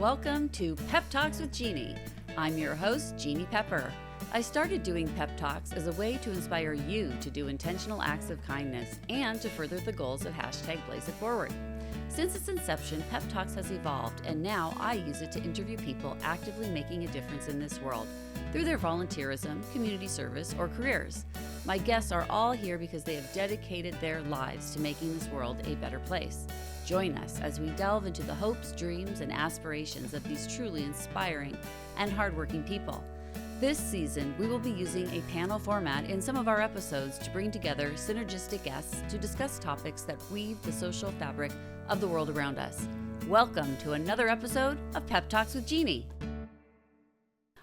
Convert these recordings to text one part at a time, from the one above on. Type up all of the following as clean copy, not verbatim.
Welcome to Pep Talks with Jeanne. I'm your host, Jeanne Pepper. I started doing Pep Talks as a way to inspire you to do intentional acts of kindness and to further the goals of #BlazeItForward. Since its inception, Pep Talks has evolved, and now I use it to interview people actively making a difference in this world through their volunteerism, community service, or careers. My guests are all here because they have dedicated their lives to making this world a better place. Join us as we delve into the hopes, dreams, and aspirations of these truly inspiring and hardworking people. This season, we will be using a panel format in some of our episodes to bring together synergistic guests to discuss topics that weave the social fabric of the world around us. Welcome to another episode of Pep Talks with Jeanne.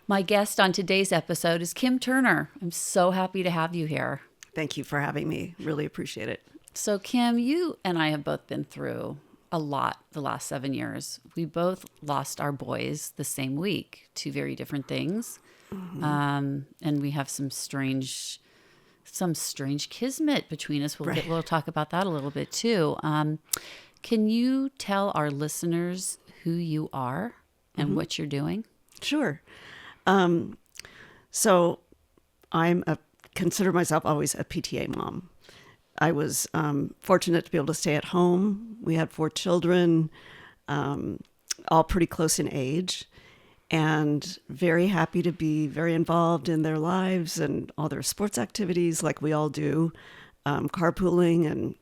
My guest on today's episode is Kim Turner. I'm so happy to have you here. Thank you for having me. Really appreciate it. So Kim, you and I have both been through a lot the last 7 years. We both lost our boys the same week, two very different things. Mm-hmm. And we have some strange kismet between us. We'll talk about that a little bit too. Can you tell our listeners who you are and what you're doing? Sure. So consider myself always a PTA mom. I was fortunate to be able to stay at home. We had 4 children, all pretty close in age, and very happy to be very involved in their lives and all their sports activities like we all do, carpooling and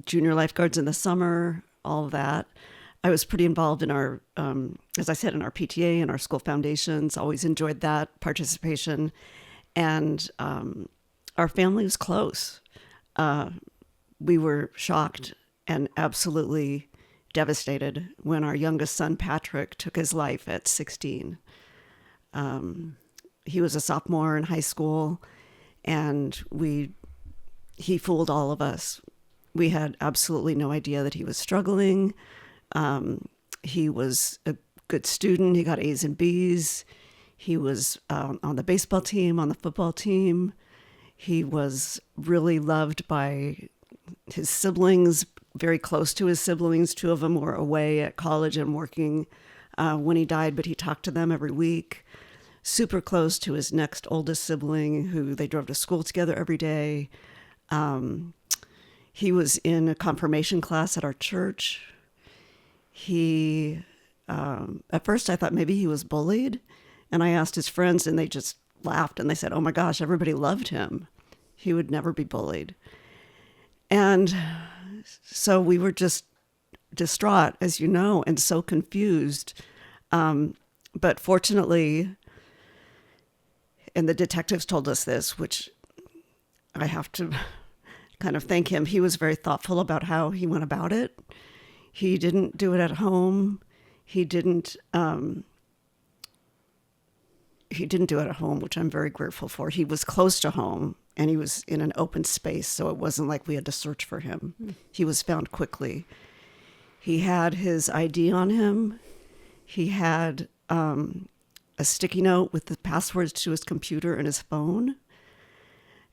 junior lifeguards in the summer, all of that. I was pretty involved in our, as I said, in our PTA and our school foundations, always enjoyed that participation. And our family was close. We were shocked and absolutely devastated when our youngest son, Patrick, took his life at 16. He was a sophomore in high school, and he fooled all of us. We had absolutely no idea that he was struggling. He was a good student. He got A's and B's. He was on the baseball team, on the football team. He was really loved by his siblings, very close to his siblings. 2 of them were away at college and working when he died, but he talked to them every week. Super close to his next oldest sibling, who they drove to school together every day. He was in a confirmation class at our church. At first I thought maybe he was bullied, and I asked his friends and they just laughed and they said, "Oh my gosh, everybody loved him. He would never be bullied." And so we were just distraught, as you know, and so confused. But fortunately, and the detectives told us this, which I have to kind of thank him. He was very thoughtful about how he went about it. He didn't do it at home. He didn't do it at home, which I'm very grateful for. He was close to home, and he was in an open space, so it wasn't like we had to search for him. He was found quickly. He had his ID on him. He had a sticky note with the passwords to his computer and his phone.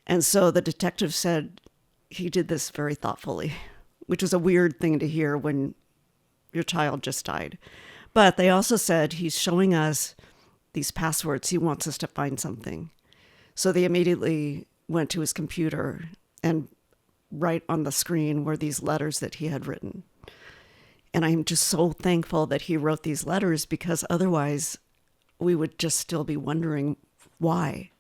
And so the detective said he did this very thoughtfully, which was a weird thing to hear when your child just died. But they also said he's showing us these passwords. He wants us to find something. So they immediately went to his computer, and right on the screen were these letters that he had written. And I'm just so thankful that he wrote these letters, because otherwise we would just still be wondering why.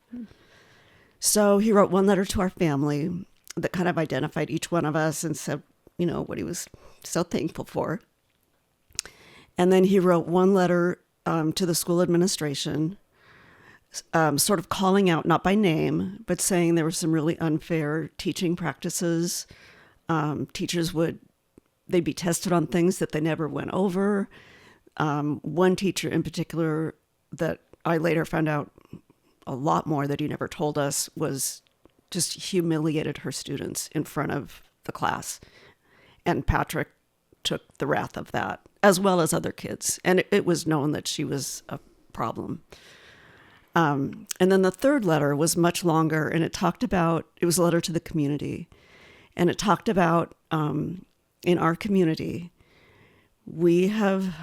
So he wrote one letter to our family that kind of identified each one of us and said, what he was so thankful for. And then he wrote one letter to the school administration, sort of calling out, not by name, but saying there were some really unfair teaching practices. Teachers they'd be tested on things that they never went over. One teacher in particular that I later found out a lot more that he never told us was just humiliated her students in front of the class. And Patrick took the wrath of that, as well as other kids. And it was known that she was a problem. And then the third letter was much longer, and it was a letter to the community. And it talked about, in our community, we have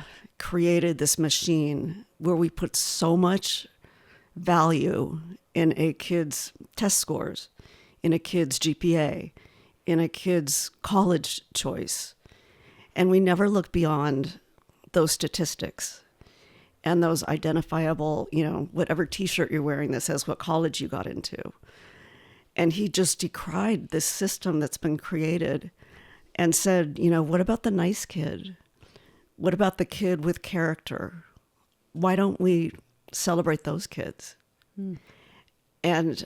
created this machine where we put so much value in a kid's test scores, in a kid's GPA, in a kid's college choice. And we never look beyond those statistics and those identifiable, whatever T-shirt you're wearing that says what college you got into. And he just decried this system that's been created and said, what about the nice kid? What about the kid with character? Why don't we celebrate those kids? And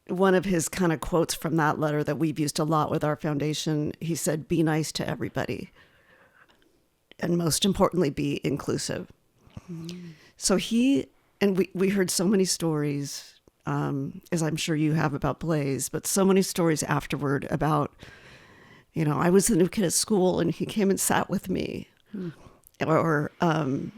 one of his kind of quotes from that letter that we've used a lot with our foundation, he said, be nice to everybody. And most importantly, be inclusive. So we heard so many stories, as I'm sure you have about Blaze, but so many stories afterward about, I was the new kid at school and he came and sat with me. Or, I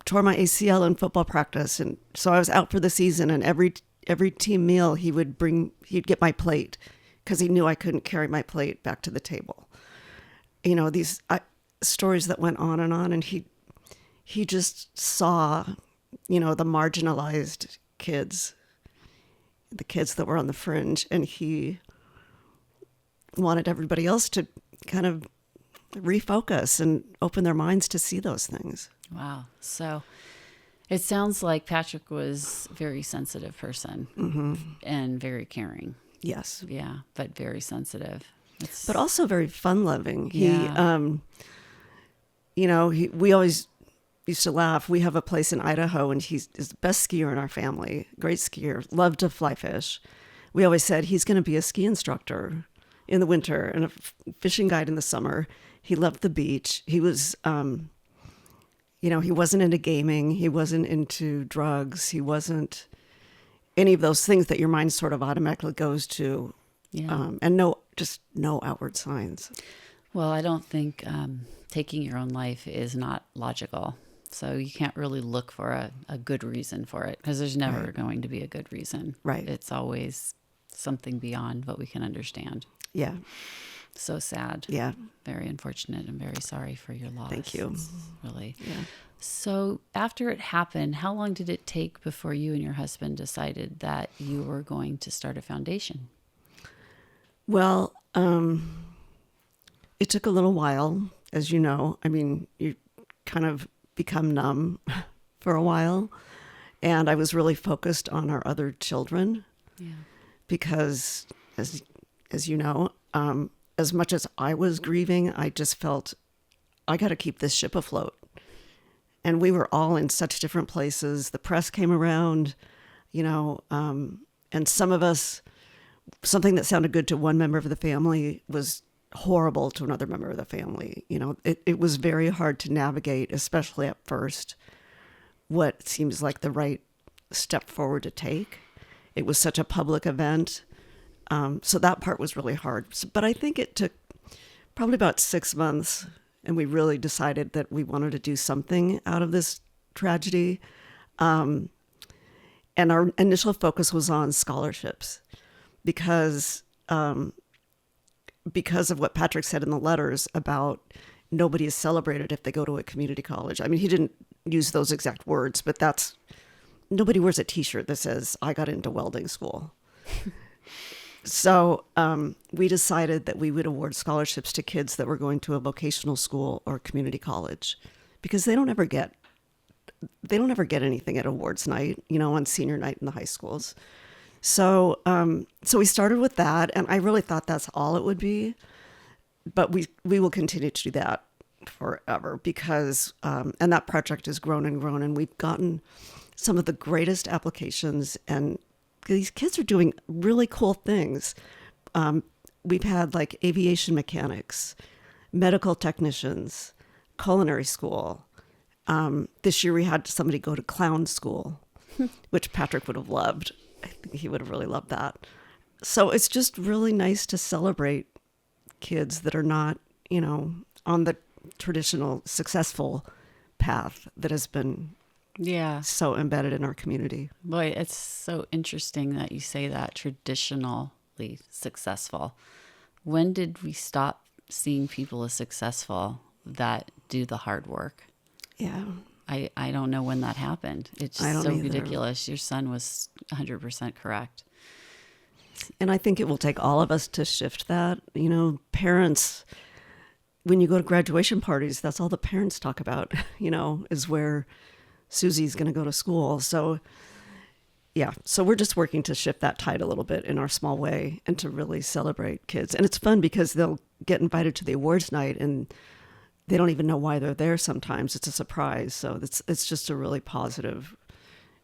tore my ACL in football practice. And so I was out for the season, and every team meal he'd get my plate because he knew I couldn't carry my plate back to the table. These stories that went on, and he just saw, the marginalized kids, the kids that were on the fringe, and he wanted everybody else to kind of refocus and open their minds to see those things. Wow. So it sounds like Patrick was a very sensitive person and very caring. Yes. Yeah, but very sensitive. But also very fun-loving. Yeah. We always used to laugh. We have a place in Idaho, and he's the best skier in our family. Great skier. Loved to fly fish. We always said he's going to be a ski instructor in the winter and a fishing guide in the summer. He loved the beach. He was, he wasn't into gaming. He wasn't into drugs. He wasn't any of those things that your mind sort of automatically goes to. Yeah. And no outward signs. Well, I don't think taking your own life is not logical. So you can't really look for a good reason for it, because there's never going to be a good reason. Right. It's always something beyond what we can understand. Yeah. So sad. Yeah. Very unfortunate. I'm very sorry for your loss. Thank you. It's really. Yeah. So after it happened, how long did it take before you and your husband decided that you were going to start a foundation? Well, it took a little while, as you know. I mean, you kind of become numb for a while. And I was really focused on our other children. Yeah. Because, as you know, as much as I was grieving, I just felt I got to keep this ship afloat. And we were all in such different places. The press came around, and some of us, something that sounded good to one member of the family was horrible to another member of the family. It was very hard to navigate, especially at first, what seems like the right step forward to take. It was such a public event. So that part was really hard. But I think it took probably about 6 months, and we really decided that we wanted to do something out of this tragedy. And our initial focus was on scholarships because of what Patrick said in the letters about nobody is celebrated if they go to a community college. I mean, he didn't use those exact words, but nobody wears a T-shirt that says, I got into welding school. So we decided that we would award scholarships to kids that were going to a vocational school or community college, because they don't ever get anything at awards night, on senior night in the high schools. So we started with that, and I really thought that's all it would be, but we will continue to do that forever because and that project has grown and grown, and we've gotten some of the greatest applications, and these kids are doing really cool things. We've had like aviation mechanics, medical technicians, culinary school. This year we had somebody go to clown school, which Patrick would have loved. I think he would have really loved that. So it's just really nice to celebrate kids that are not, on the traditional successful path that has been so embedded in our community. Boy, it's so interesting that you say that, traditionally successful. When did we stop seeing people as successful that do the hard work. Yeah. I don't know when that happened. It's just so either. ridiculous. Your son was 100% correct. And I think it will take all of us to shift that. You know, parents, when you go to graduation parties, that's all the parents talk about, you know, is where Susie's going to go to school. So, yeah. So we're just working to shift that tide a little bit in our small way and to really celebrate kids. And it's fun because they'll get invited to the awards night and they don't even know why they're there sometimes. It's a surprise. So it's just a really positive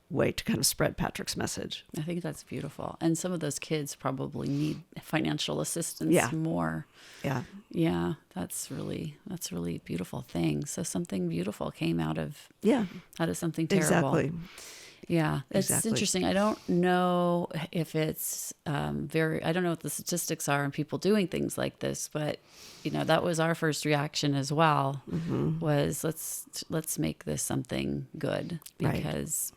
way to kind of spread Patrick's message. I think that's beautiful. And some of those kids probably need financial assistance more. Yeah. Yeah, that's really a beautiful thing. So something beautiful came out of something terrible. Exactly. Yeah, it's interesting. I don't know if it's I don't know what the statistics are on people doing things like this, but you know, that was our first reaction as well. Mm-hmm. Was let's make this something good because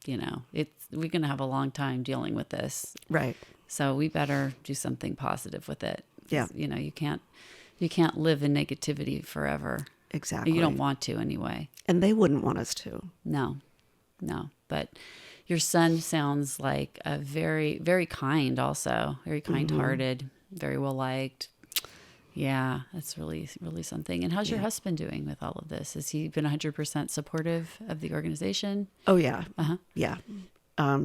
you know, we're going to have a long time dealing with this. Right. So we better do something positive with it. Yeah. You know, you can't live in negativity forever. Exactly. You don't want to anyway. And they wouldn't want us to. No. But your son sounds like a very, very kind also, very kind-hearted, very well-liked. Yeah, that's really, really something. And how's your husband doing with all of this? Has he been 100% supportive of the organization? Oh, yeah. Uh-huh. Yeah.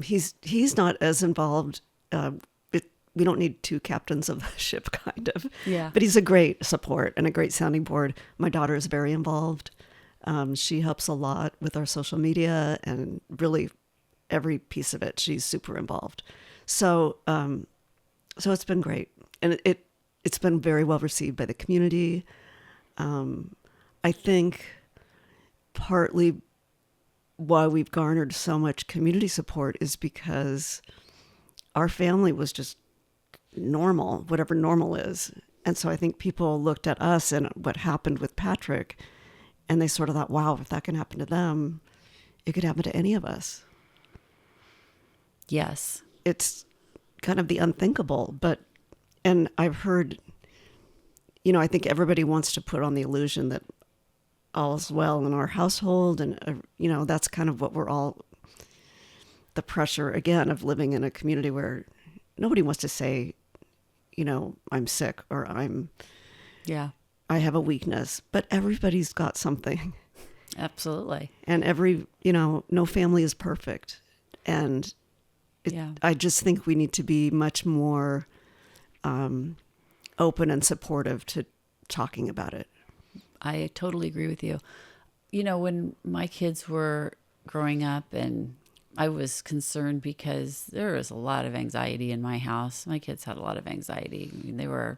He's not as involved. We don't need two captains of the ship, kind of. Yeah. But he's a great support and a great sounding board. My daughter is very involved. She helps a lot with our social media and really every piece of it. She's super involved. So it's been great. And it's been very well received by the community. I think partly why we've garnered so much community support is because our family was just normal, whatever normal is. And so I think people looked at us and what happened with Patrick, and they sort of thought, wow, if that can happen to them, it could happen to any of us. Yes. It's kind of the unthinkable, and I've heard, you know, I think everybody wants to put on the illusion that all's well in our household. And, you know, that's kind of what we're all, the pressure, again, of living in a community where nobody wants to say, you know, I'm sick or I have a weakness, but everybody's got something. Absolutely. And no family is perfect. And I just think we need to be much more open and supportive to talking about it. I totally agree with you. You know, when my kids were growing up, and I was concerned because there was a lot of anxiety in my house. My kids had a lot of anxiety. I mean,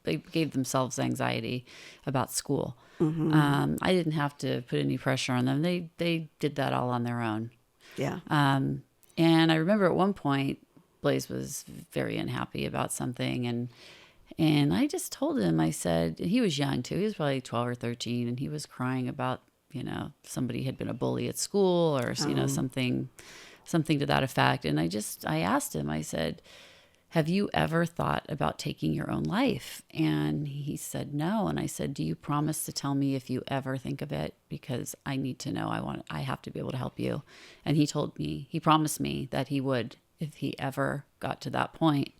they gave themselves anxiety about school. Mm-hmm. I didn't have to put any pressure on them. They did that all on their own. Yeah. And I remember at one point, Blaze was very unhappy about something, and I just told him, I said, he was young too. He was probably 12 or 13, and he was crying about, you know, somebody had been a bully at school or, you know, something to that effect. And I asked him, I said, have you ever thought about taking your own life? And he said, no. And I said, do you promise to tell me if you ever think of it? Because I need to know, I have to be able to help you. And he promised me that he would, if he ever got to that point.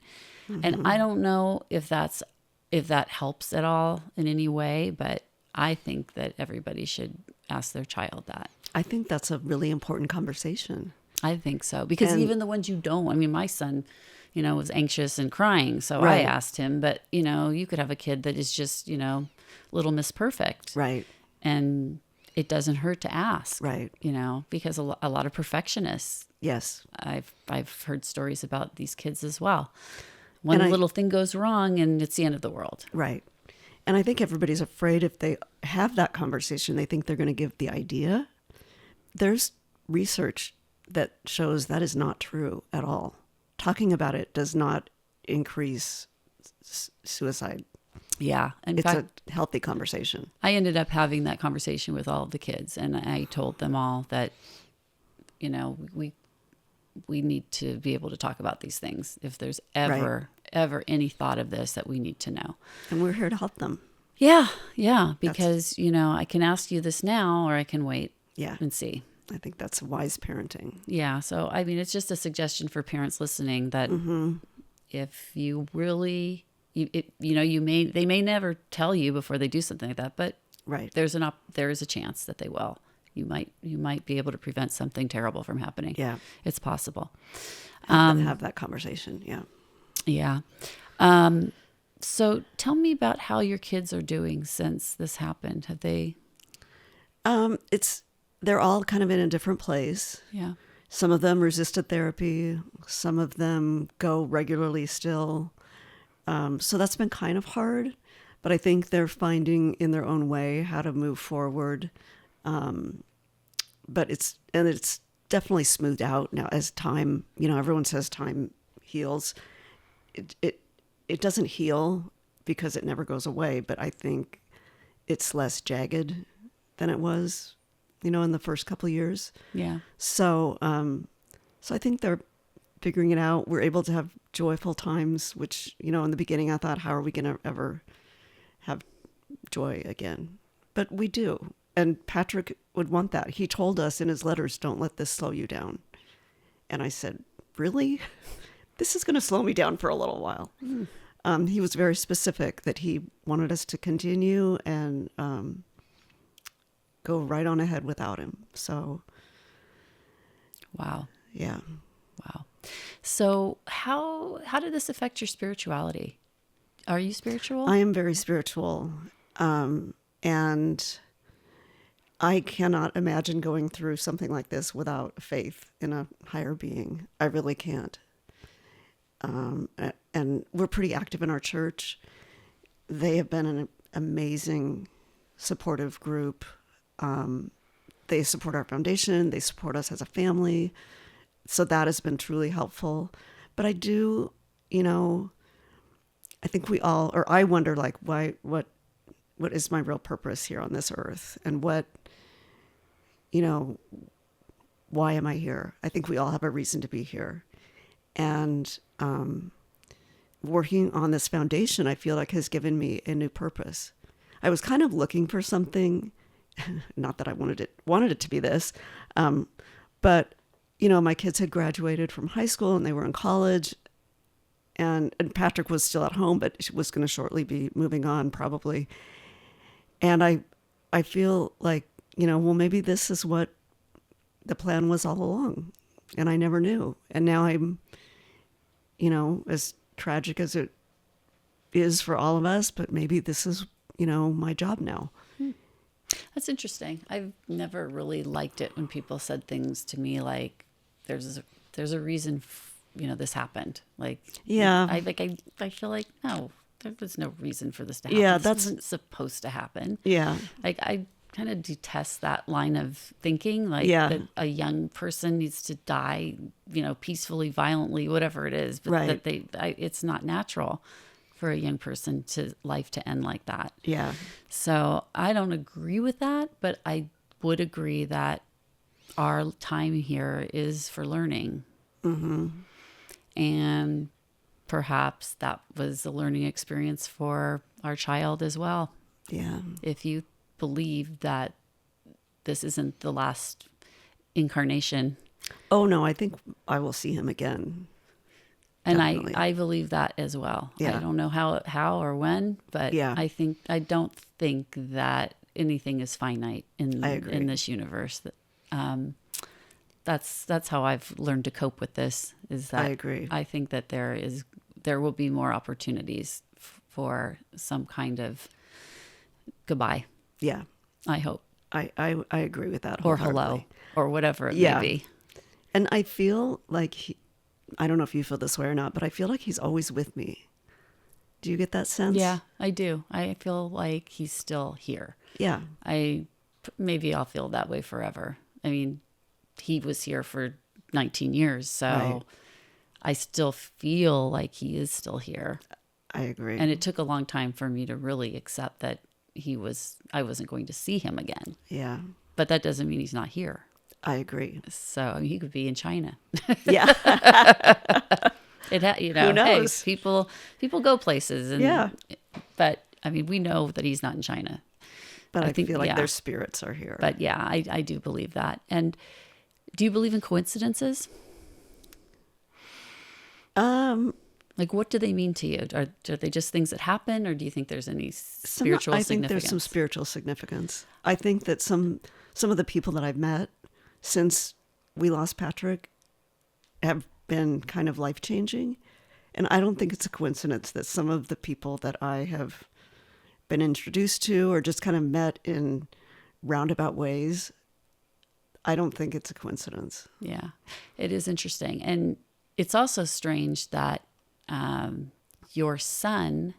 Mm-hmm. And I don't know if that helps at all in any way, but I think that everybody should ask their child that. I think that's a really important conversation. I think so. Because even the ones you don't, I mean, my son, you know, was anxious and crying. So I asked him, but, you know, you could have a kid that is just, you know, little Miss Perfect. Right. And it doesn't hurt to ask. Right. You know, because a lot of perfectionists. Yes. I've heard stories about these kids as well. One little thing goes wrong and it's the end of the world. Right. And I think everybody's afraid if they have that conversation, they think they're going to give the idea. There's research that shows that is not true at all. Talking about it does not increase suicide. Yeah. It's a healthy conversation. I ended up having that conversation with all of the kids, and I told them all that, you know, we need to be able to talk about these things. If there's ever ever any thought of this that we need to know. And we're here to help them. Yeah. Because, I can ask you this now, or I can wait and see. I think that's wise parenting. Yeah. So, I mean, it's just a suggestion for parents listening that if you really, they may never tell you before they do something like that, but right. there is a chance that they will. You might be able to prevent something terrible from happening. Yeah. It's possible. Have that conversation. Yeah. Yeah. So tell me about how your kids are doing since this happened. Have they? They're all kind of in a different place. Yeah. Some of them resisted therapy. Some of them go regularly still. So that's been kind of hard, but I think they're finding in their own way how to move forward. But it's definitely smoothed out now as time, everyone says time heals. It doesn't heal because it never goes away, but I think it's less jagged than it was, in the first couple of years. Yeah. So I think they're figuring it out. We're able to have joyful times, which, in the beginning I thought, how are we going to ever have joy again? But we do. And Patrick would want that. He told us in his letters, don't let this slow you down. And I said, really? This is going to slow me down for a little while. He was very specific that he wanted us to continue and go right on ahead without him. So. Wow. Yeah. Wow. So how did this affect your spirituality? Are you spiritual? I am very spiritual. And I cannot imagine going through something like this without faith in a higher being. I really can't. And we're pretty active in our church. They have been an amazing supportive group. They support our foundation. They support us as a family. So that has been truly helpful. But I do, I think we all, or I wonder, like, what is my real purpose here on this earth? And why am I here? I think we all have a reason to be here. And working on this foundation, I feel like has given me a new purpose. I was kind of looking for something, not that I wanted it to be this, but my kids had graduated from high school and they were in college, and Patrick was still at home, but she was going to shortly be moving on probably. And I feel like, well, maybe this is what the plan was all along, and I never knew. And now I'm, as tragic as it is for all of us, but maybe this is, my job now. That's interesting. I've never really liked it when people said things to me like, there's a reason, this happened. Like, yeah, I feel like, no, there's no reason for this to happen. Yeah, this isn't supposed to happen. Yeah. Like, I kind of detest that line of thinking, like that a young person needs to die, peacefully, violently, whatever it is, but right. that it's not natural for a young person life to end like that. Yeah. So I don't agree with that, but I would agree that our time here is for learning. Mm-hmm. And perhaps that was a learning experience for our child as well. Yeah. If you believe that this isn't the last incarnation. Oh, no, I think I will see him again. And Definitely. I believe that as well. Yeah. I don't know how or when, but yeah. I don't think that anything is finite in this universe. That's how I've learned to cope with this, is that I agree. I think that there will be more opportunities for some kind of goodbye. Yeah. I hope. I agree with that. Or hello, or whatever it may be. And I feel like, I don't know if you feel this way or not, but I feel like he's always with me. Do you get that sense? Yeah, I do. I feel like he's still here. Yeah. Maybe I'll feel that way forever. I mean, he was here for 19 years, so right. I still feel like he is still here. I agree. And it took a long time for me to really accept that I wasn't going to see him again. Yeah. But that doesn't mean he's not here. I agree. So he could be in China. Yeah. You know, Who knows? hey, people go places, and Yeah. But I mean, we know that he's not in China. But I think, feel like yeah. their spirits are here. But yeah, I do believe that. And do you believe in coincidences? Like, what do they mean to you? Are they just things that happen, or do you think there's any spiritual I think significance? there's some spiritual significance. I think that some of the people that I've met since we lost Patrick have been kind of life-changing. And I don't think it's a coincidence that some of the people that I have been introduced to or just kind of met in roundabout ways, I don't think it's a coincidence. Yeah, it is interesting. And it's also strange that your son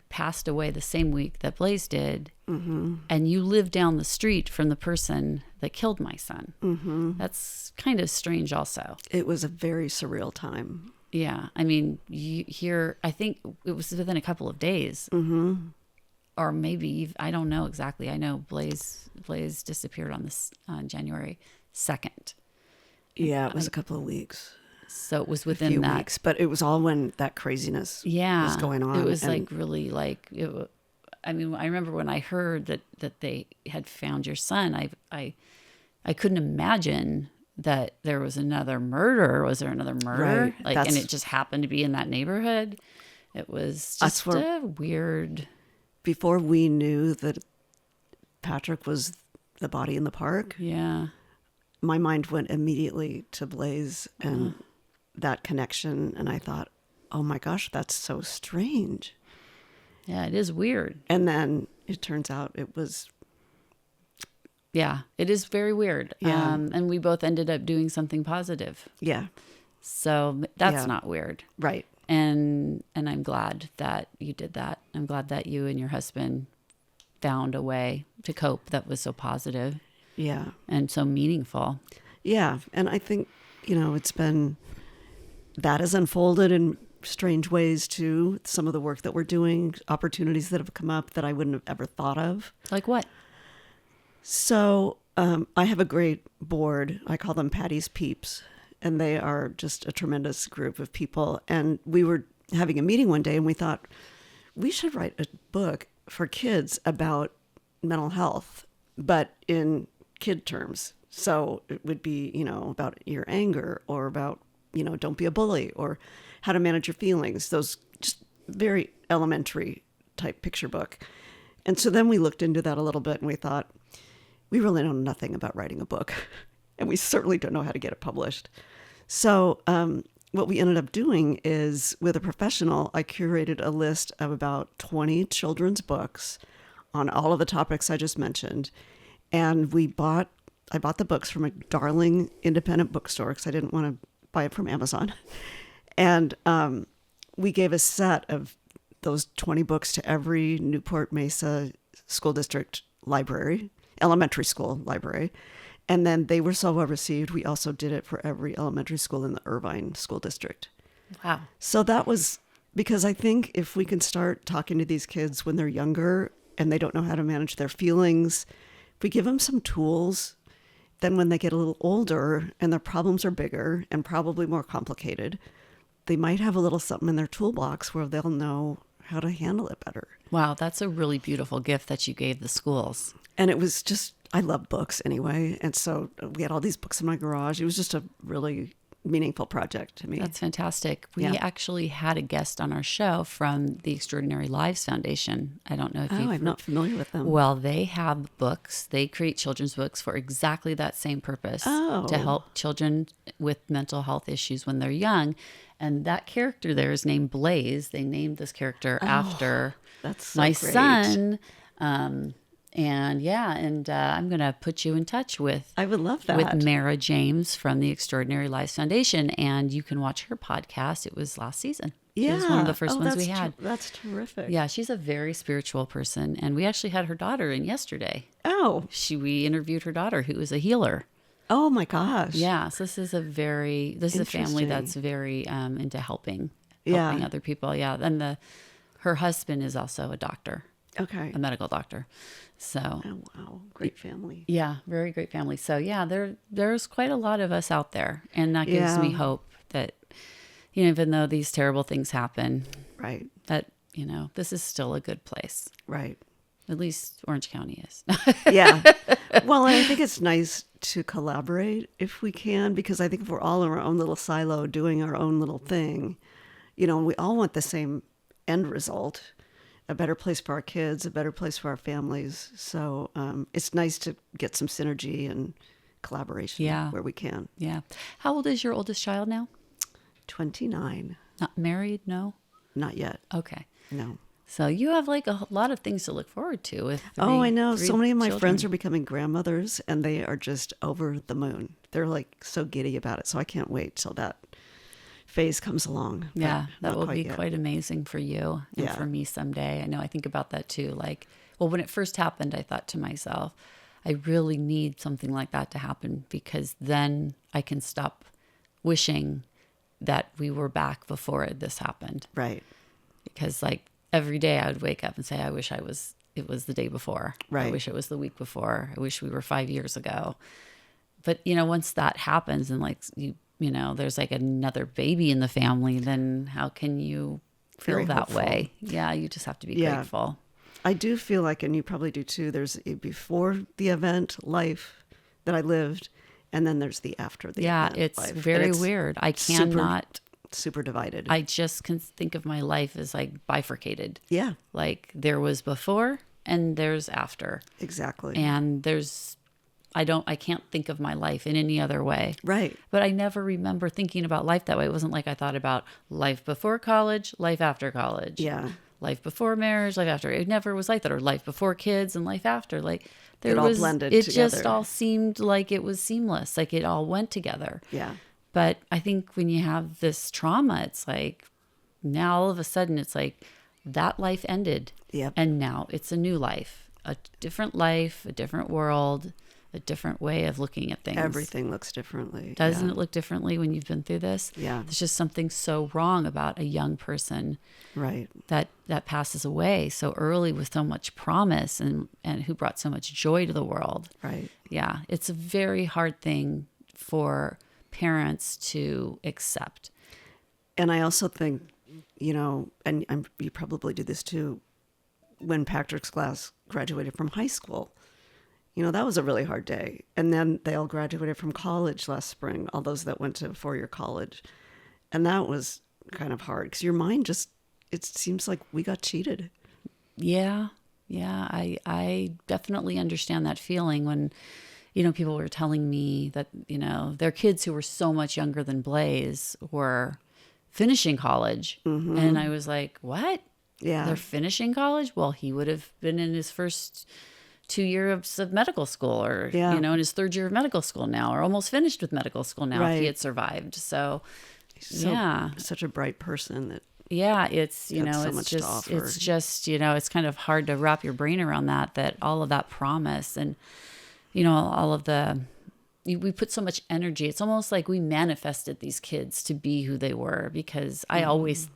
passed away the same week that Blaze did, and you live down the street from the person that killed my son. That's kind of strange also. It was a very surreal time. Yeah, I mean, you hear, I think it was within a couple of days. Or maybe, I don't know exactly. I know Blaze disappeared on January 2nd. Yeah, it was a couple of weeks. So it was A within few that. weeks, but it was all when that craziness was going on. It was and like really like, I mean, I remember when I heard that they had found your son, I couldn't imagine that there was another murder. Was there another murder? Right. And it just happened to be in that neighborhood. It was just a weird. Before we knew that Patrick was the body in the park, Yeah. my mind went immediately to Blaze and that connection. And I thought, oh my gosh, that's so strange. Yeah, it is weird. And then it turns out it was. Yeah, it is very weird. Yeah. And we both ended up doing something positive. Yeah. So that's Yeah. not weird. Right. And I'm glad that you did that. I'm glad that you and your husband found a way to cope that was so positive Yeah. and so meaningful. Yeah. And I think, it's been, that has unfolded in strange ways too. Some of the work that we're doing, opportunities that have come up that I wouldn't have ever thought of. Like what? So I have a great board. I call them Patty's Peeps. And they are just a tremendous group of people. And we were having a meeting one day and we thought, we should write a book for kids about mental health, but in kid terms. So it would be, about your anger or about, don't be a bully or how to manage your feelings. Those just very elementary type picture book. And so then we looked into that a little bit and we thought, we really know nothing about writing a book. And we certainly don't know how to get it published. So what we ended up doing is, with a professional, I curated a list of about 20 children's books on all of the topics I just mentioned. And I bought the books from a darling independent bookstore because I didn't want to buy it from Amazon. And we gave a set of those 20 books to every Newport Mesa School District library, elementary school library. And then they were so well received. We also did it for every elementary school in the Irvine School District. Wow. So that was because I think if we can start talking to these kids when they're younger and they don't know how to manage their feelings, if we give them some tools, then when they get a little older and their problems are bigger and probably more complicated, they might have a little something in their toolbox where they'll know how to handle it better. Wow, that's a really beautiful gift that you gave the schools. And it was just, I love books anyway. And so we had all these books in my garage. It was just a really meaningful project to me. That's fantastic. We actually had a guest on our show from the Extraordinary Lives Foundation. I don't know if I'm not familiar with them. Well, they have books. They create children's books for exactly that same purpose, to help children with mental health issues when they're young. And that character there is named Blaze. They named this character after that's so my great. son. And I'm going to put you in touch with I would love that. with Mara James from the Extraordinary Lives Foundation, and you can watch her podcast. It was last season. Yeah. It was one of the first ones we had. That's terrific. Yeah, she's a very spiritual person, and we actually had her daughter in yesterday. Oh. We interviewed her daughter, who is a healer. Oh my gosh. Yeah, so this is a family that's very into helping other people. Yeah, and her husband is also a doctor. Okay. A medical doctor. So, oh, wow. Great family. Yeah, very great family. So, yeah, there's quite a lot of us out there. And that gives me hope that even though these terrible things happen, Right. that, this is still a good place. Right. At least Orange County is. Yeah. Well, and I think it's nice to collaborate if we can, because I think if we're all in our own little silo doing our own little thing, we all want the same end result, a better place for our kids, a better place for our families. So it's nice to get some synergy and collaboration where we can. Yeah. How old is your oldest child now? 29. Not married? No? Not yet. Okay. No. So you have like a lot of things to look forward to with I know. So many of my children. friends are becoming grandmothers, and they are just over the moon. They're like so giddy about it. So I can't wait till that phase comes along. Yeah, but that will be quite amazing for you and for me someday. I know I think about that too. Like, well, when it first happened, I thought to myself, I really need something like that to happen, because then I can stop wishing that we were back before this happened. Right. Because like every day I would wake up and say, I wish it was the day before. Right. I wish it was the week before. I wish we were 5 years ago. But, once that happens and like, there's like another baby in the family, then how can you feel Very that hopeful. way? Yeah. You just have to be grateful. I do feel like, and you probably do too, there's a before the event life that I lived, and then there's the after the event It's life. very And it's weird. I cannot. Super divided. I just can think of my life as like bifurcated. Yeah, Like there was before and there's after. exactly. And I can't think of my life in any other way. Right. But I never remember thinking about life that way. It wasn't like I thought about life before college, life after college. Yeah. Life before marriage, life after. It never was like that. Or life before kids and life after. Like It all blended It together. just all seemed like it was seamless. Like it all went together. Yeah. But I think when you have this trauma, it's like now all of a sudden it's like that life ended. Yep. And now it's a new life, a different world, a different way of looking at things. Everything looks differently. Doesn't it look differently when you've been through this? Yeah. There's just something so wrong about a young person Right. that passes away so early with so much promise and who brought so much joy to the world. Right. Yeah. It's a very hard thing for parents to accept. And I also think, and you probably do this too, when Patrick's class graduated from high school, that was a really hard day. And then they all graduated from college last spring, all those that went to four-year college. And that was kind of hard because your mind it seems like we got cheated. Yeah. Yeah. I definitely understand that feeling when, people were telling me that, their kids who were so much younger than Blaze were finishing college. Mm-hmm. And I was like, what? Yeah. They're finishing college? Well, he would have been in his first 2 years of medical school or, in his third year of medical school now, or almost finished with medical school now if he had survived. So such a bright person that. Yeah, it's, so it's just, it's kind of hard to wrap your brain around that all of that promise and, all of we put so much energy. It's almost like we manifested these kids to be who they were because I always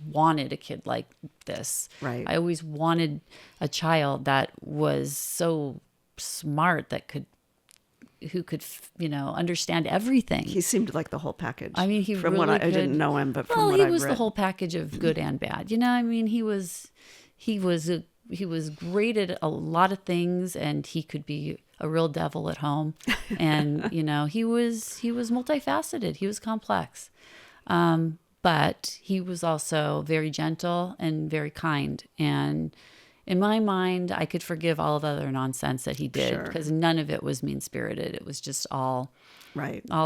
wanted a kid like this. Right. I always wanted a child that was so smart who could understand everything. He seemed like the whole package. I mean, from really what I could. didn't know him, but from what he I've was read. the whole package of good and bad. I mean, he was great at a lot of things, and he could be a real devil at home. And he was multifaceted. He was complex, but he was also very gentle and very kind. And in my mind, I could forgive all of the other nonsense that he did because none of it was mean-spirited. It was just all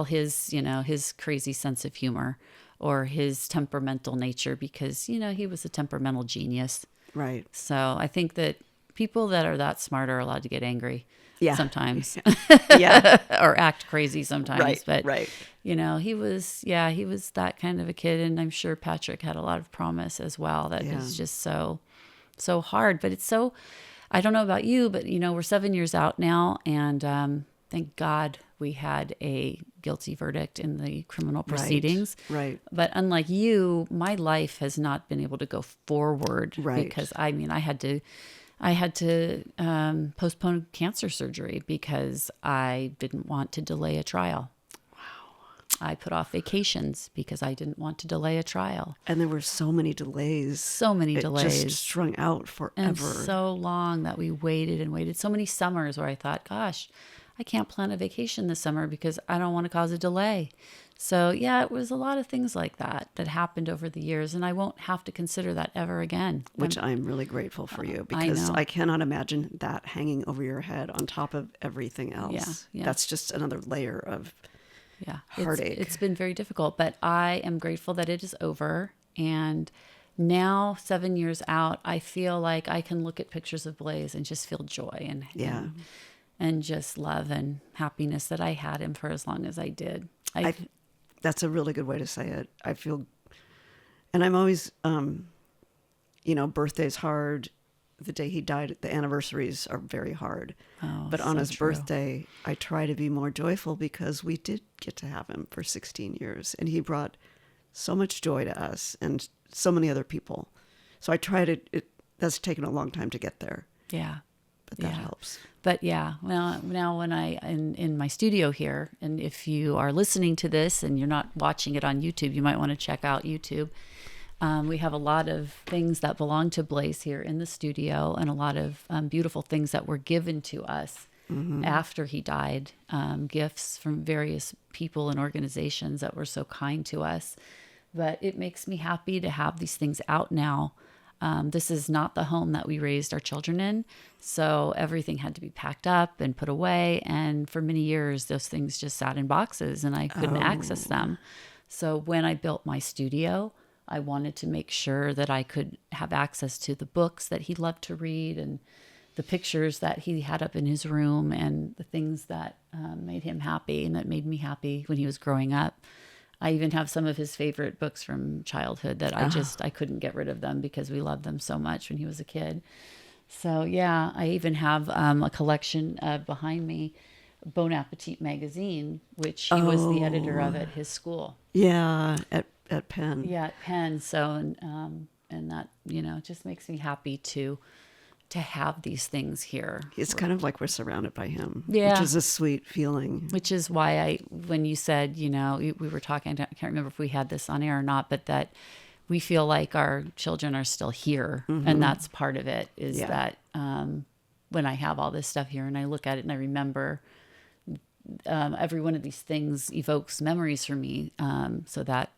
his, his crazy sense of humor or his temperamental nature because, he was a temperamental genius. Right. So I think that people that are that smart are allowed to get angry sometimes. Yeah. Or act crazy sometimes. But, right. he was that kind of a kid. And I'm sure Patrick had a lot of promise as well. That is just so hard. But it's so, I don't know about you, but, we're 7 years out now. And thank God we had a guilty verdict in the criminal proceedings. Right. But unlike you, my life has not been able to go forward. Right. Because, I had to postpone cancer surgery because I didn't want to delay a trial. Wow. I put off vacations because I didn't want to delay a trial. And there were so many delays. So many delays. It just strung out forever. And so long that we waited and waited. So many summers where I thought, gosh, I can't plan a vacation this summer because I don't want to cause a delay. So yeah, it was a lot of things like that happened over the years, and I won't have to consider that ever again. Which I'm really grateful for you, because I cannot imagine that hanging over your head on top of everything else. Yeah. That's just another layer of heartache. It's been very difficult, but I am grateful that it is over. And now, 7 years out, I feel like I can look at pictures of Blaze and just feel joy and just love and happiness that I had him for as long as I did. That's a really good way to say it. I feel, and I'm always, birthday's hard. The day he died, the anniversaries are very hard. Oh, but on so his true. birthday, I try to be more joyful because we did get to have him for 16 years. And he brought so much joy to us and so many other people. So I try to, that's taken a long time to get there. Yeah. But that helps. But yeah, well, now when in my studio here, and if you are listening to this and you're not watching it on YouTube, you might want to check out YouTube. We have a lot of things that belong to Blaze here in the studio, and a lot of beautiful things that were given to us after he died, gifts from various people and organizations that were so kind to us. But it makes me happy to have these things out now. This is not the home that we raised our children in, so everything had to be packed up and put away. And for many years, those things just sat in boxes, and I couldn't access them. So when I built my studio, I wanted to make sure that I could have access to the books that he loved to read, and the pictures that he had up in his room, and the things that made him happy and that made me happy when he was growing up. I even have some of his favorite books from childhood that I couldn't get rid of them because we loved them so much when he was a kid. So yeah, I even have a collection behind me, Bon Appetit magazine, which he was the editor of at his school. Yeah, at Penn. Yeah, at Penn. So and that just makes me happy to have these things here. It's kind of like we're surrounded by him, yeah, which is a sweet feeling. Which is why when you said, we were talking, I can't remember if we had this on air or not, but that we feel like our children are still here. And that's part of it is that when I have all this stuff here and I look at it and I remember every one of these things evokes memories for me. So that,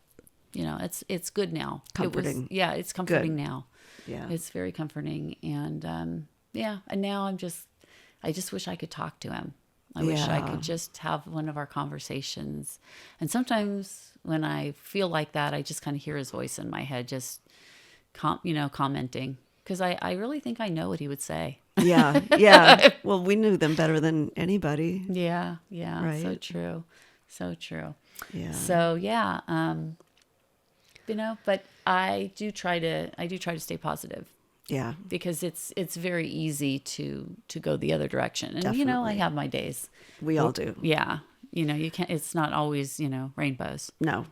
it's good now. Comforting. It's comforting now. Yeah. It's very comforting. And and now I just wish I could talk to him. I wish I could just have one of our conversations. And sometimes when I feel like that, I just kind of hear his voice in my head, just, commenting. Because I really think I know what he would say. Yeah, yeah. Well, we knew them better than anybody. Yeah. Right? So true. Yeah. So, yeah. But I do try to stay positive. Yeah. Because it's very easy to go the other direction. And, Definitely. I have my days. We all do. Yeah. You can't, it's not always, rainbows. No.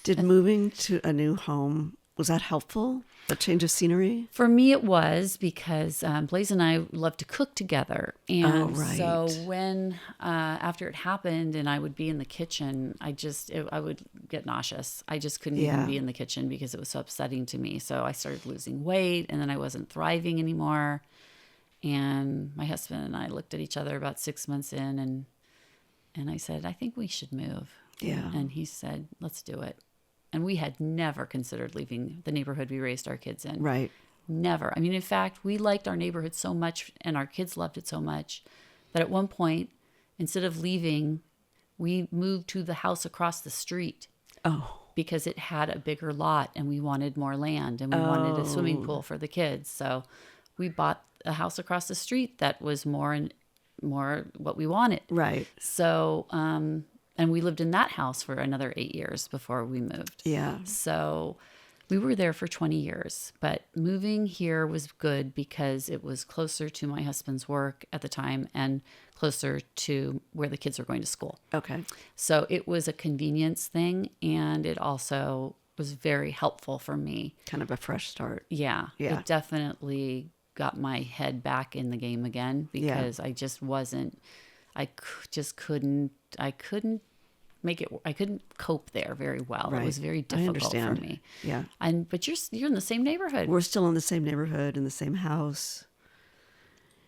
Did moving to a new home, was that helpful? A change of scenery? For me, it was because Blaze and I love to cook together. And so when, after it happened and I would be in the kitchen, I would get nauseous. I just couldn't even be in the kitchen because it was so upsetting to me. So I started losing weight, and then I wasn't thriving anymore. And my husband and I looked at each other about 6 months in, and I said, I think we should move. Yeah. And he said, let's do it. And we had never considered leaving the neighborhood we raised our kids in. Right. Never. I mean, in fact, we liked our neighborhood so much and our kids loved it so much that at one point, instead of leaving, we moved to the house across the street. Oh. Because it had a bigger lot and we wanted more land and we wanted a swimming pool for the kids. So we bought a house across the street that was more what we wanted. Right. So, and we lived in that house for another 8 years before we moved. Yeah. So we were there for 20 years. But moving here was good because it was closer to my husband's work at the time and closer to where the kids were going to school. Okay. So it was a convenience thing, and it also was very helpful for me. Kind of a fresh start. Yeah. It definitely got my head back in the game again because I just wasn't, I couldn't I couldn't cope there very well. Right. It was very I difficult for understand. me. Yeah. But you're in the same neighborhood. We're still in the same neighborhood, in the same house.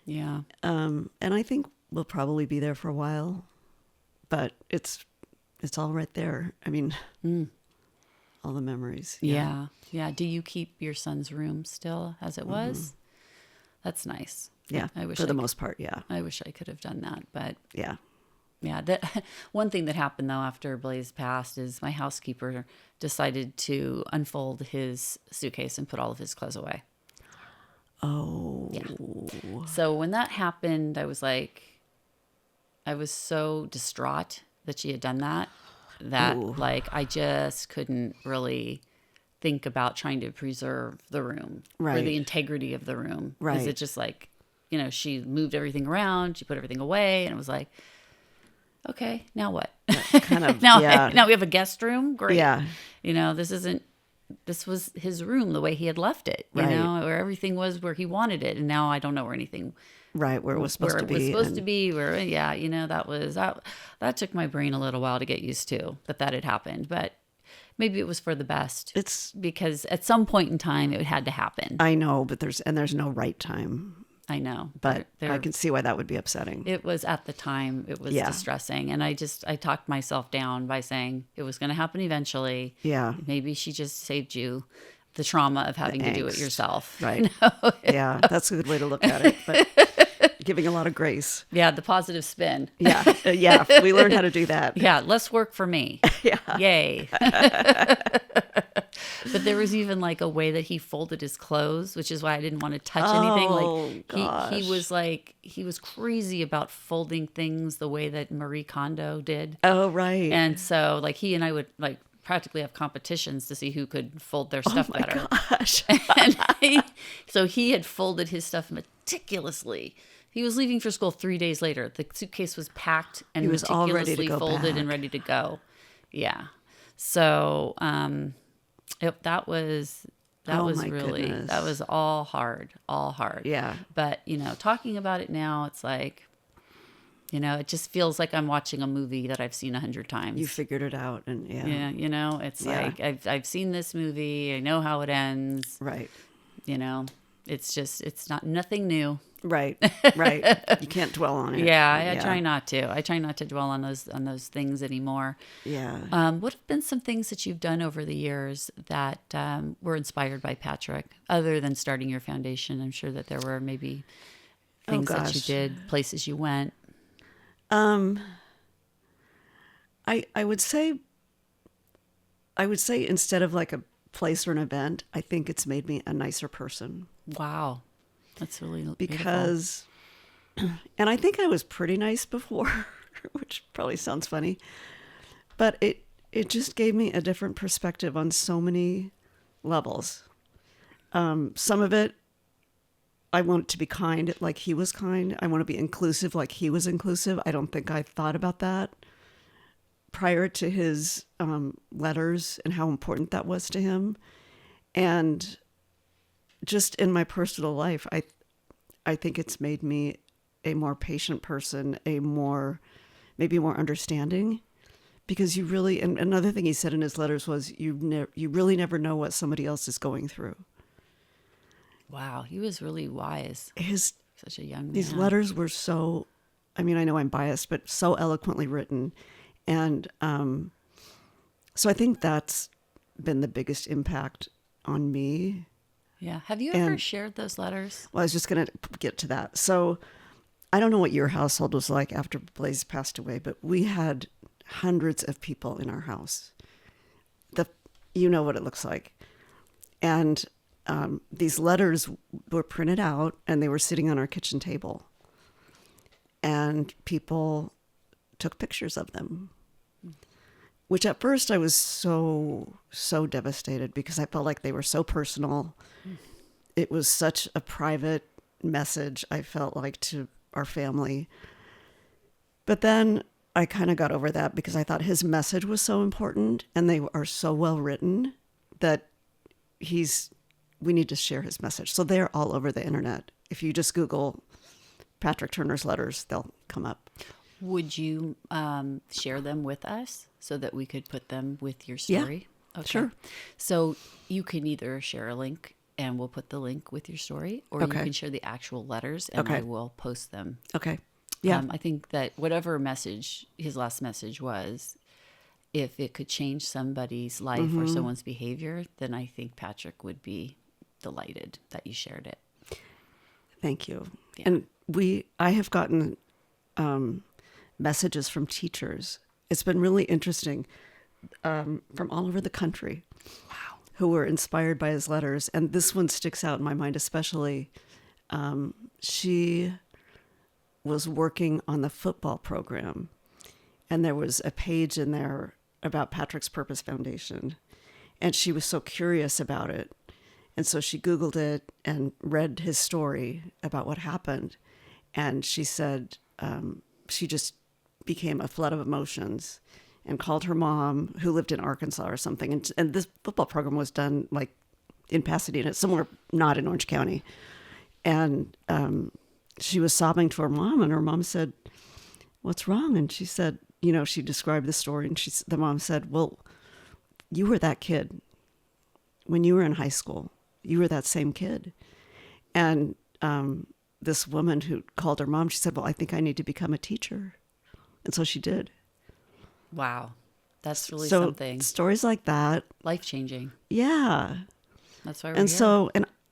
Yeah. And I think we'll probably be there for a while, but it's all right there. I mean, all the memories. Yeah. Yeah. Do you keep your son's room still as it was? That's nice. Yeah. I wish for the most part. Yeah. I wish I could have done that, but Yeah. yeah. That one thing that happened though after Blaze passed is my housekeeper decided to unfold his suitcase and put all of his clothes away. Oh. Yeah. So when that happened, I was so distraught that she had done that Ooh. like I just couldn't really think about trying to preserve the room or Right. the integrity of the room. Right. Because it just like, she moved everything around, she put everything away, and it was like, okay, now what? Kind of. now, yeah. now we have a guest room. Great. Yeah. This was his room the way he had left it, Right. where everything was where he wanted it. And now I don't know where anything, Right. Where it was supposed to be. that took my brain a little while to get used to that had happened, but maybe it was for the best. It's because at some point in time it had to happen. I know, but there's no right time. I know, But I can see why that would be upsetting. It was at the time, it was distressing. And I talked myself down by saying it was going to happen eventually. Yeah. Maybe she just saved you the trauma of having to do it angst. yourself. Right. Yeah. That's a good way to look at it. But giving a lot of grace. Yeah. The positive spin. Yeah. Yeah. We learned how to do that. Yeah. Less work for me. Yeah. Yay. But there was even like a way that he folded his clothes, which is why I didn't want to touch anything. Like gosh. he was crazy about folding things the way that Marie Kondo did. Oh, right. And so like he and I would like practically have competitions to see who could fold their stuff better. Gosh. And so he had folded his stuff meticulously. He was leaving for school 3 days later. The suitcase was packed and He was all ready to meticulously go folded back. and ready to go. Yeah. So that was Oh, was my really goodness. that was all hard. Yeah. But talking about it now, it's like, it just feels like I'm watching a movie that I've seen 100 times. You figured it out. And Yeah, it's Yeah. like I've seen this movie. I know how it ends. Right. It's not nothing new. Right. Right. You can't dwell on it. Yeah, I try not to. I try not to dwell on those things anymore. Yeah. What have been some things that you've done over the years that were inspired by Patrick, other than starting your foundation? I'm sure that there were maybe things that you gosh. did, places you went. I would say instead of like a place or an event, I think it's made me a nicer person. Wow, that's really beautiful. Because, and I think I was pretty nice before, which probably sounds funny, but it just gave me a different perspective on so many levels. Some of it, I want to be kind like he was kind. I want to be inclusive like he was inclusive. I don't think I thought about that prior to his letters and how important that was to him. And just in my personal life, I think it's made me a more patient person, maybe more understanding, because you really, and another thing he said in his letters was you really never know what somebody else is going through. Wow, he was really wise. Such a young man. These letters were so, I mean, I know I'm biased, but so eloquently written. And so I think that's been the biggest impact on me. Yeah. Have you ever shared those letters? Well, I was just going to get to that. So I don't know what your household was like after Blaze passed away, but we had hundreds of people in our house. You know what it looks like. And these letters were printed out and they were sitting on our kitchen table. And people took pictures of them, which at first I was so devastated because I felt like they were so personal. It was such a private message, I felt like, to our family. But then I kind of got over that because I thought his message was so important and they are so well written that we need to share his message. So they're all over the internet. If you just Google Patrick Turner's letters, they'll come up. Would you share them with us so that we could put them with your story? Yeah, okay. sure. So you can either share a link and we'll put the link with your story, or you Okay. can share the actual letters and Okay. I will post them. Okay. Yeah. I think that whatever message, his last message was, if it could change somebody's life or someone's behavior, then I think Patrick would be delighted that you shared it. Thank you. Yeah. And I have gotten messages from teachers. It's been really interesting, from all over the country. Wow. Who were inspired by his letters. And this one sticks out in my mind especially. She was working on the football program, and there was a page in there about Patrick's Purpose Foundation. And she was so curious about it. And so she Googled it and read his story about what happened. And she said she just became a flood of emotions and called her mom, who lived in Arkansas or something. And this football program was done like in Pasadena, somewhere not in Orange County. And she was sobbing to her mom, and her mom said, "What's wrong?" And she said, she described the story, and the mom said, "Well, you were that kid when you were in high school. You were that same kid." And this woman who called her mom, she said, "Well, I think I need to become a teacher." And so she did. Wow. That's really So something. stories like that. Life-changing. Yeah. That's why we're And here.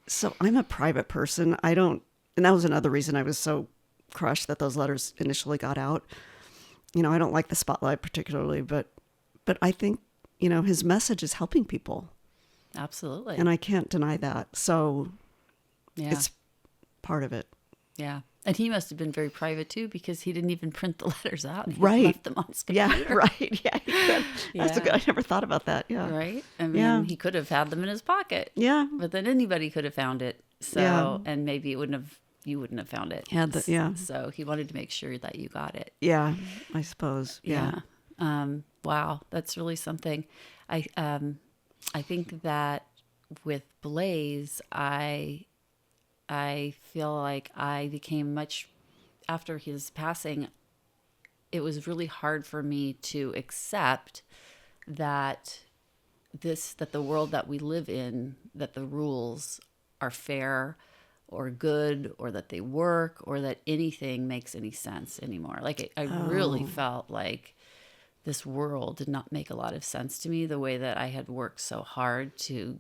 so I'm a private person. And that was another reason I was so crushed that those letters initially got out. I don't like the spotlight particularly, but I think, his message is helping people. Absolutely. And I can't deny that. So yeah. it's part of it. Yeah. And he must have been very private too, because he didn't even print the letters out. He Right. left them on his computer. Yeah, right. Yeah, he could. That's Yeah. good. I never thought about that. Yeah. Right? I mean, Yeah. he could have had them in his pocket. Yeah. But then anybody could have found it. So, Yeah. and maybe you wouldn't have found it. Yeah. So he wanted to make sure that you got it. Yeah, I suppose. Yeah. Wow. That's really something. I think that with Blaze, I feel like I became after his passing, it was really hard for me to accept that the world that we live in, that the rules are fair or good, or that they work, or that anything makes any sense anymore. Like I really felt like this world did not make a lot of sense to me, the way that I had worked so hard to,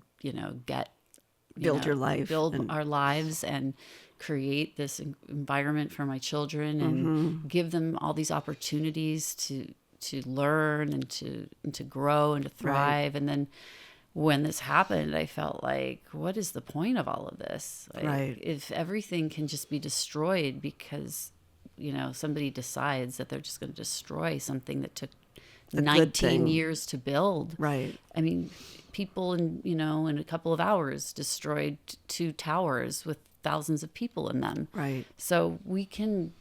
Build your life. build our lives and create this environment for my children and give them all these opportunities to learn and to grow and to thrive. Right. And then when this happened, I felt like, what is the point of all of this? Like, right. If everything can just be destroyed because, somebody decides that they're just going to destroy something that took 19 years to build. Right. I mean, people in a couple of hours destroyed 2 towers with thousands of people in them. Right. So we can,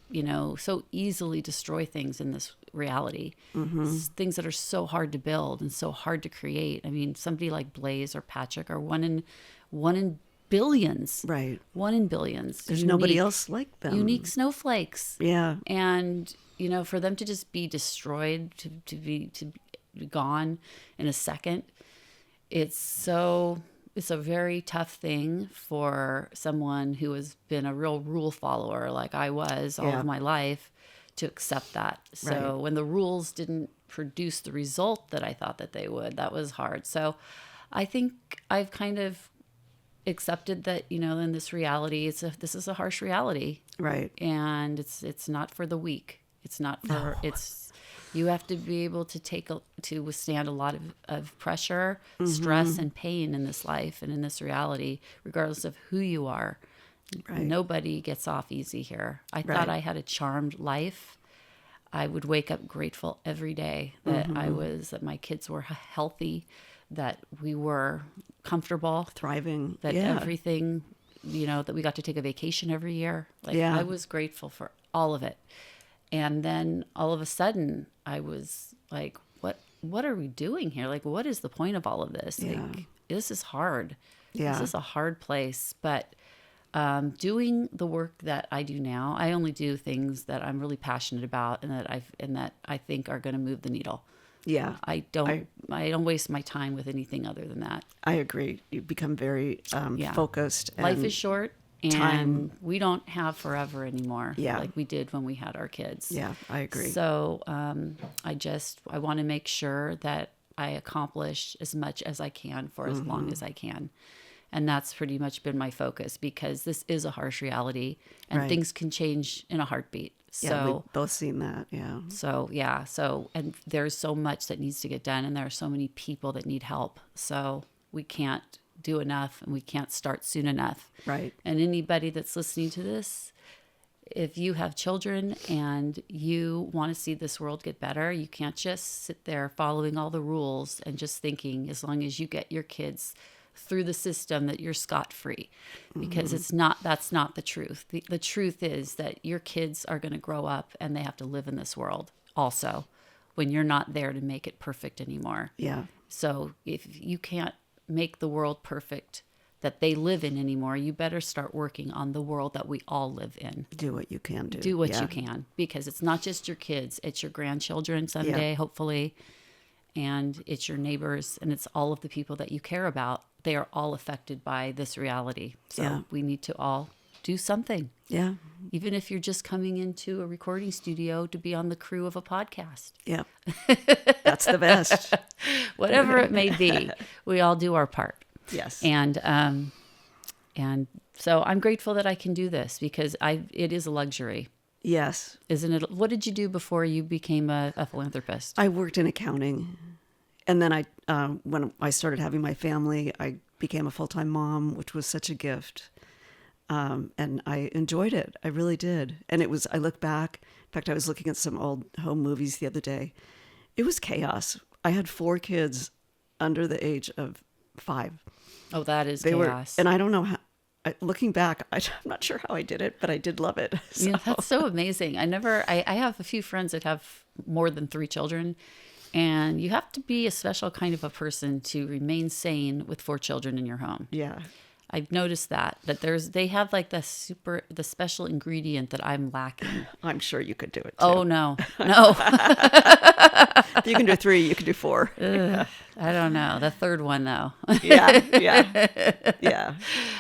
so easily destroy things in this reality. Things that are so hard to build and so hard to create. I mean, somebody like Blaze or Patrick are one in billions. Right. 1 in billions. There's nobody else like them. Unique snowflakes. Yeah. And, for them to just be destroyed, to be gone in a second, it's a very tough thing for someone who has been a real rule follower like I was all of my life to accept that. So when the rules didn't produce the result that I thought that they would, that was hard. So I think I've kind of accepted that, in this reality, this is a harsh reality. Right. And it's not for the weak. It's not for, you have to be able to withstand a lot of pressure, stress, and pain in this life and in this reality, regardless of who you are. Right. Nobody gets off easy here. I thought I had a charmed life. I would wake up grateful every day that that my kids were healthy, that we were comfortable, thriving, that everything, that we got to take a vacation every year. I was grateful for all of it. And then all of a sudden I was like, what are we doing here? Like, what is the point of all of this? Yeah. Like, this is hard. Yeah. This is a hard place. But doing the work that I do now, I only do things that I'm really passionate about and that I think are going to move the needle. Yeah. I don't waste my time with anything other than that. I agree. You become very focused. And life is short, and time. we don't have forever anymore. Yeah. Like we did when we had our kids. Yeah, I agree. So I want to make sure that I accomplish as much as I can for as long as I can. And that's pretty much been my focus, because this is a harsh reality and things can change in a heartbeat. Yeah, we've both seen that. Yeah. So, and there's so much that needs to get done, and there are so many people that need help. So we can't do enough, and we can't start soon enough. Right. And anybody that's listening to this, if you have children and you want to see this world get better, you can't just sit there following all the rules and just thinking as long as you get your kids through the system that you're scot-free, because that's not the truth. The truth is that your kids are going to grow up and they have to live in this world also when you're not there to make it perfect anymore. Yeah. So if you can't make the world perfect that they live in anymore, you better start working on the world that we all live in. Do what you can do. Do what you can, because it's not just your kids, it's your grandchildren someday, hopefully, and it's your neighbors, and it's all of the people that you care about. They are all affected by this reality. So we need to all do something. Yeah. Even if you're just coming into a recording studio to be on the crew of a podcast. Yeah. That's the best. Whatever it may be, we all do our part. Yes. And so I'm grateful that I can do this, because it is a luxury. Yes. Isn't it? What did you do before you became a philanthropist? I worked in accounting. And then when I started having my family, I became a full-time mom, which was such a gift. And I enjoyed it. I really did. And I look back. In fact, I was looking at some old home movies the other day. It was chaos. I had 4 kids under the age of 5. Oh, that is chaos. And I don't know how, looking back, I'm not sure how I did it, but I did love it. So. Yeah, that's so amazing. I have a few friends that have more than 3 children. And you have to be a special kind of a person to remain sane with 4 children in your home. Yeah. I've noticed that they have like the special ingredient that I'm lacking. I'm sure you could do it too. Oh, no. If you can do 3, you can do 4. I don't know. The third one, though. Yeah.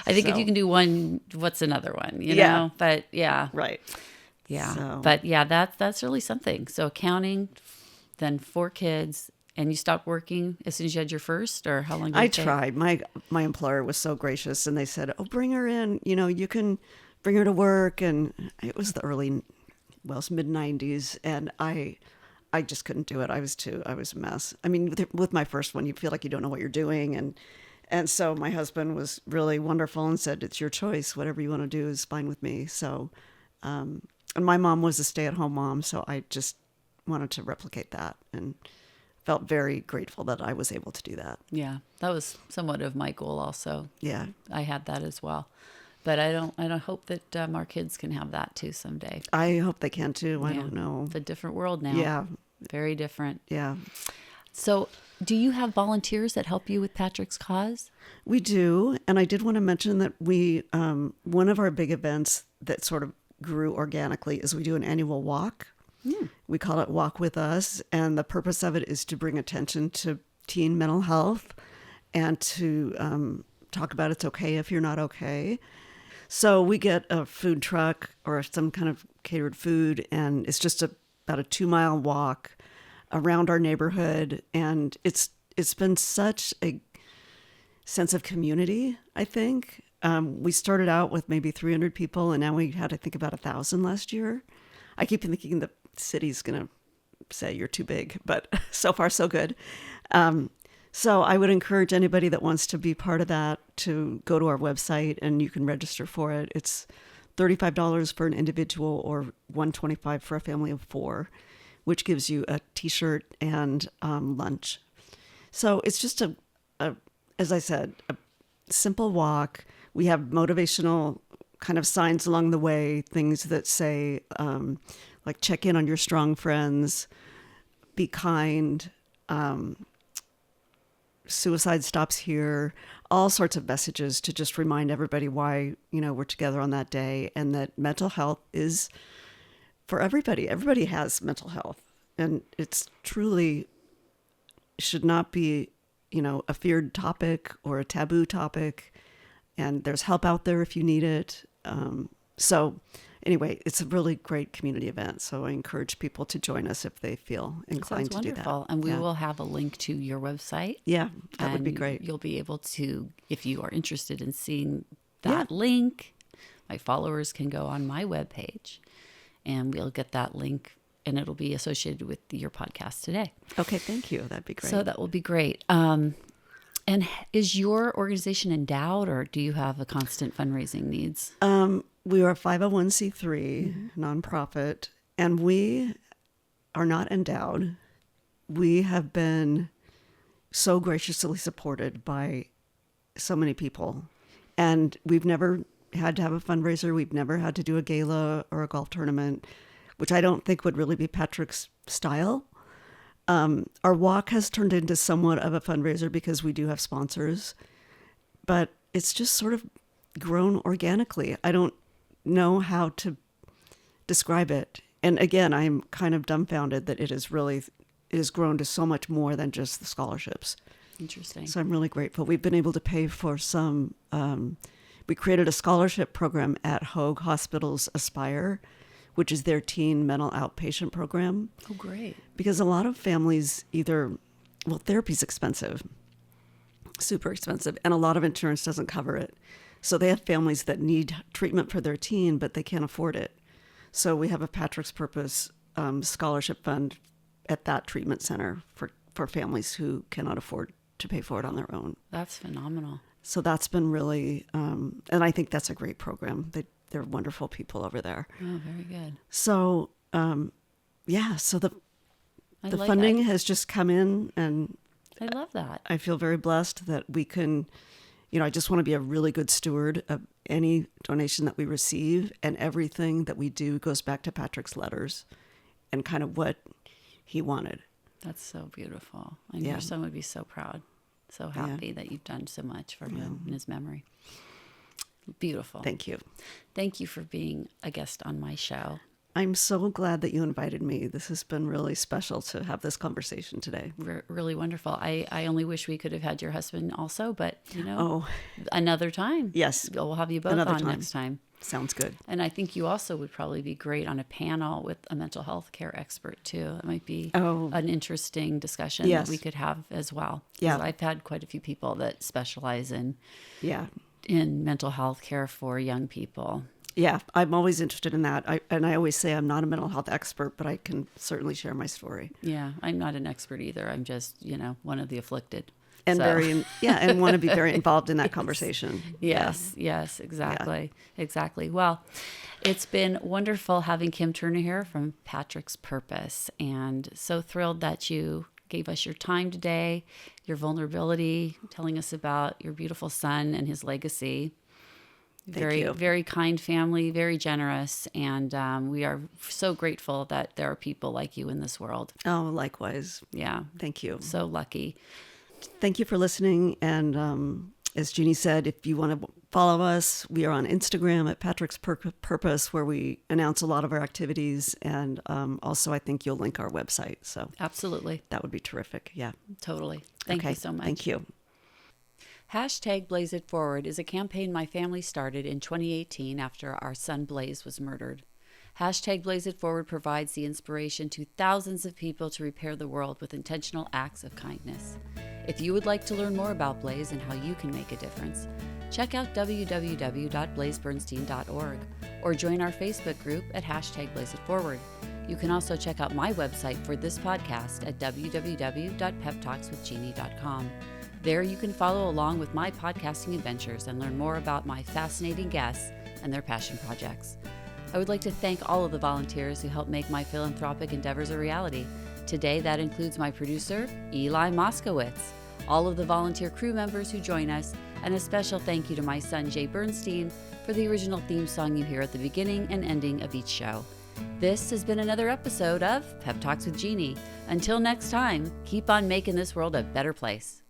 I think if you can do one, what's another one, you know? But yeah. Right. Yeah. So. But yeah, that's really something. So accounting, then 4 kids, and you stopped working as soon as you had your first, or how long did it take? I tried. My employer was so gracious, and they said, "Oh, bring her in. You can bring her to work." And it was the mid-90s, and I just couldn't do it. I was a mess. I mean, with my first one, you feel like you don't know what you're doing, and so my husband was really wonderful and said, "It's your choice. Whatever you want to do is fine with me." So, and my mom was a stay-at-home mom, so I just wanted to replicate that, and felt very grateful that I was able to do that. Yeah, that was somewhat of my goal also. Yeah, I had that as well, but I don't hope that our kids can have that too someday. I hope they can too. I don't know. It's a different world now. Yeah, very different. Yeah. So, do you have volunteers that help you with Patrick's Cause? We do, and I did want to mention that we one of our big events that sort of grew organically is we do an annual walk. We call it Walk With Us, and the purpose of it is to bring attention to teen mental health and to talk about it's okay if you're not okay. So we get a food truck or some kind of catered food, and it's just about a 2-mile walk around our neighborhood, and it's been such a sense of community, I think. We started out with maybe 300 people, and now we had, I think, about 1,000 last year. I keep thinking the city's going to say you're too big, but so far so good. So I would encourage anybody that wants to be part of that to go to our website, and you can register for it. It's $35 for an individual or $125 for a family of 4, which gives you a T-shirt and lunch. So it's just as I said, a simple walk. We have motivational kind of signs along the way, things that say, like, check in on your strong friends, be kind, suicide stops here, all sorts of messages to just remind everybody why, we're together on that day, and that mental health is for everybody. Everybody has mental health, and it's truly should not be, a feared topic or a taboo topic, and there's help out there if you need it. So anyway, it's a really great community event. So I encourage people to join us if they feel inclined to do that. And we will have a link to your website. Yeah, that would be great. You'll be able to, if you are interested in seeing that link, my followers can go on my webpage and we'll get that link, and it'll be associated with your podcast today. Okay, thank you. That'd be great. So that will be great. And is your organization endowed, or do you have a constant fundraising needs? We are a 501c3 nonprofit, and we are not endowed. We have been so graciously supported by so many people, and we've never had to have a fundraiser. We've never had to do a gala or a golf tournament, which I don't think would really be Patrick's style. Our walk has turned into somewhat of a fundraiser because we do have sponsors, but it's just sort of grown organically. I don't know how to describe it. And again, I'm kind of dumbfounded that it has grown to so much more than just the scholarships. Interesting. So I'm really grateful. We've been able to pay for some, we created a scholarship program at Hoag Hospital's Aspire, which is their teen mental outpatient program. Oh, great. Because a lot of families therapy's expensive, super expensive, and a lot of insurance doesn't cover it. So they have families that need treatment for their teen, but they can't afford it. So we have a Patrick's Purpose scholarship fund at that treatment center for families who cannot afford to pay for it on their own. That's phenomenal. So that's been really, and I think that's a great program. They're wonderful people over there. Oh, very good. So, so the funding has just come in, and I love that. I feel very blessed that we can, I just want to be a really good steward of any donation that we receive, and everything that we do goes back to Patrick's letters and kind of what he wanted. That's so beautiful. And your son would be so proud, so happy that you've done so much for him in his memory. Beautiful. Thank you. Thank you for being a guest on my show. I'm so glad that you invited me. This has been really special to have this conversation today. Really wonderful. I only wish we could have had your husband also, but another time. Yes. We'll have you both next time. Sounds good. And I think you also would probably be great on a panel with a mental health care expert too. It might be an interesting discussion that we could have as well. Yeah. I've had quite a few people that specialize in mental health care for young people. Yeah, I'm always interested in that. I always say I'm not a mental health expert, but I can certainly share my story. Yeah, I'm not an expert either. I'm just, one of the afflicted. And and want to be very involved in that conversation. Yes, exactly. Yeah. Exactly. Well, it's been wonderful having Kim Turner here from Patrick's Purpose, and so thrilled that you gave us your time today, your vulnerability, telling us about your beautiful son and his legacy. Thank you. Very kind family, very generous, and we are so grateful that there are people like you in this world. Oh, likewise. Yeah. Thank you. So lucky. Thank you for listening. And as Jeannie said, if you want to follow us, we are on Instagram at Patrick's Purpose, where we announce a lot of our activities. And also, I think you'll link our website. So absolutely. That would be terrific. Yeah. Totally. Thank you so much. Thank you. Hashtag Blaze It Forward is a campaign my family started in 2018 after our son Blaze was murdered. Hashtag Blaze It Forward provides the inspiration to thousands of people to repair the world with intentional acts of kindness. If you would like to learn more about Blaze and how you can make a difference, check out www.blazebernstein.org or join our Facebook group at Hashtag Blaze It Forward. You can also check out my website for this podcast at www.PeppTalksWithJeanne.com. There you can follow along with my podcasting adventures and learn more about my fascinating guests and their passion projects. I would like to thank all of the volunteers who help make my philanthropic endeavors a reality. Today, that includes my producer, Eli Moskowitz, all of the volunteer crew members who join us, and a special thank you to my son, Jay Bernstein, for the original theme song you hear at the beginning and ending of each show. This has been another episode of Pep Talks with Jeannie. Until next time, keep on making this world a better place.